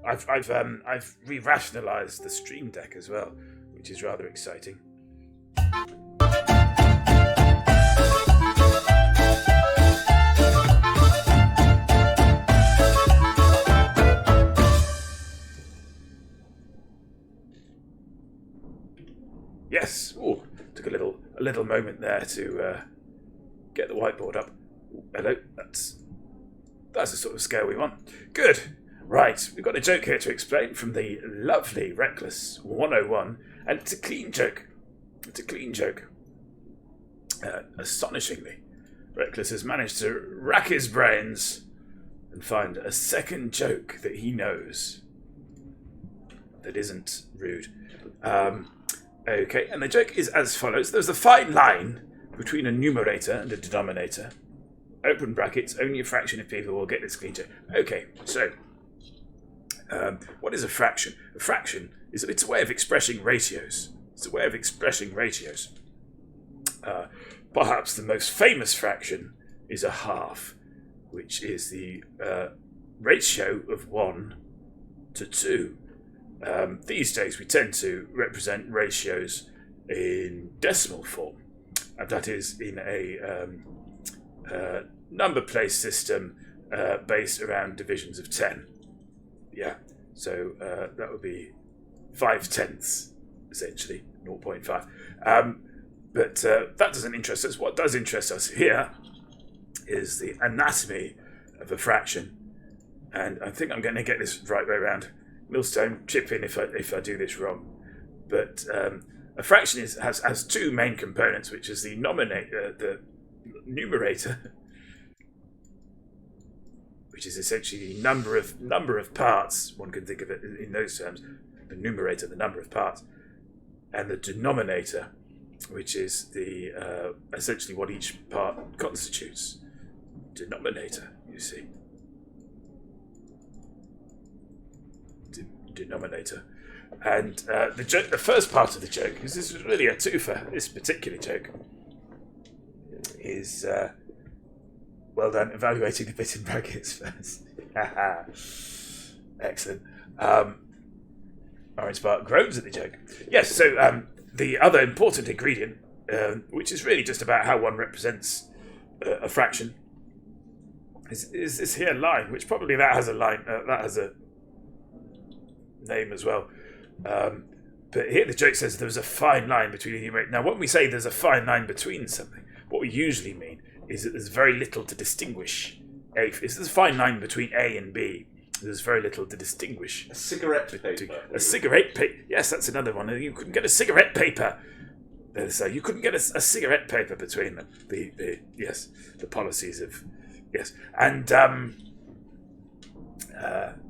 I've re-rationalised the Stream Deck as well, which is rather exciting. Yes. Ooh, took a little moment there to get the whiteboard up. Ooh, hello. That's the sort of scale we want. Good. Right, we've got a joke here to explain from the lovely Reckless 101, and it's a clean joke. Astonishingly, Reckless has managed to rack his brains and find a second joke that he knows that isn't rude. Okay, and the joke is as follows. There's a fine line between a numerator and a denominator. Open brackets, only a fraction of people will get this clean joke. Okay, so what is a fraction? A fraction it's a way of expressing ratios. Perhaps the most famous fraction is a half, which is the ratio of 1 to 2. These days we tend to represent ratios in decimal form, and that is in a number place system based around divisions of 10. Yeah, so that would be 5/10, essentially, 0.5. But that doesn't interest us. What does interest us here is the anatomy of a fraction. And I think I'm going to get this right way around. Millstone, chip in if I do this wrong. But a fraction has two main components, which is the numerator, which is essentially the number of parts. One can think of it in those terms. The numerator, the number of parts, and the denominator, which is the essentially what each part constitutes. Denominator, you see. Denominator. And the first part of the joke, because this is really a twofer, this particular joke, is well done evaluating the bit in brackets first. Excellent. Orange Spark groans at the joke. Yes, so the other important ingredient, which is really just about how one represents a fraction, is this here line, which probably that has a line, that has a name as well. But here the joke says there's a fine line between a numerator. Now, when we say there's a fine line between something, what we usually mean is that there's very little to distinguish. If there's a fine line between A and B, there's very little to distinguish. A cigarette paper. A cigarette paper. Yes, that's another one. You couldn't get a cigarette paper. So you couldn't get a cigarette paper between them. The policies of yes, and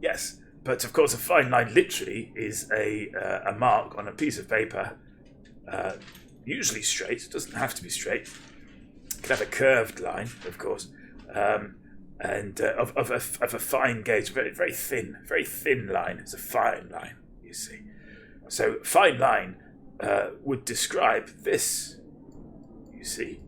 yes. But of course, a fine line literally is a mark on a piece of paper, usually straight. It doesn't have to be straight. It can have a curved line, of course, and of a fine gauge, very thin line. It's a fine line, you see. So fine line would describe this, you see.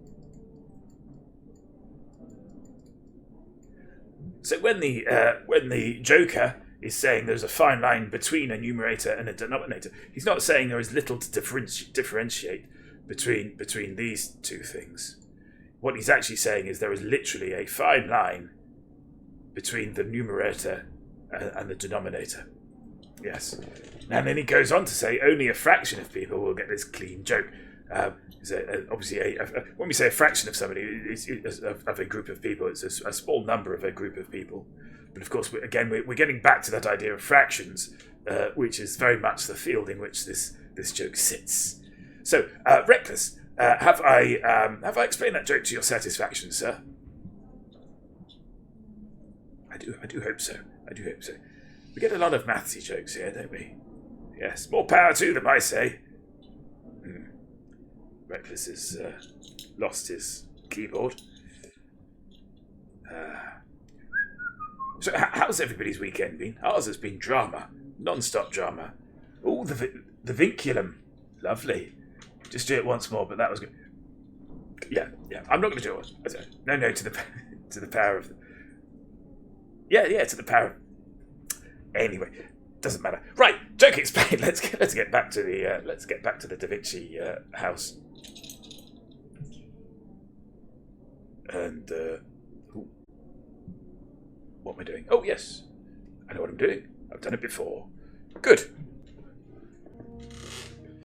So when the Joker is saying there's a fine line between a numerator and a denominator, he's not saying there is little to differentiate between these two things. What he's actually saying is there is literally a fine line between the numerator and the denominator. Yes. And then he goes on to say only a fraction of people will get this clean joke. Obviously, when we say a fraction of somebody, it's of a group of people, it's a small number of a group of people. But of course, we're getting back to that idea of fractions, which is very much the field in which this joke sits. So, Reckless, have I explained that joke to your satisfaction, sir? I do hope so. We get a lot of mathsy jokes here, don't we? Yes, more power to them, I say. Reckless has lost his keyboard. So how's everybody's weekend been? Ours has been drama. Non-stop drama. Oh, the vinculum. Lovely. Just do it once more, but that was good. Yeah. I'm not going to do it. No, to the power of... Yeah, to the power of... Anyway, doesn't matter. Right, joke explained. Let's get back to the Da Vinci house. And what am I doing? Oh yes, I know what I'm doing. I've done it before. Good.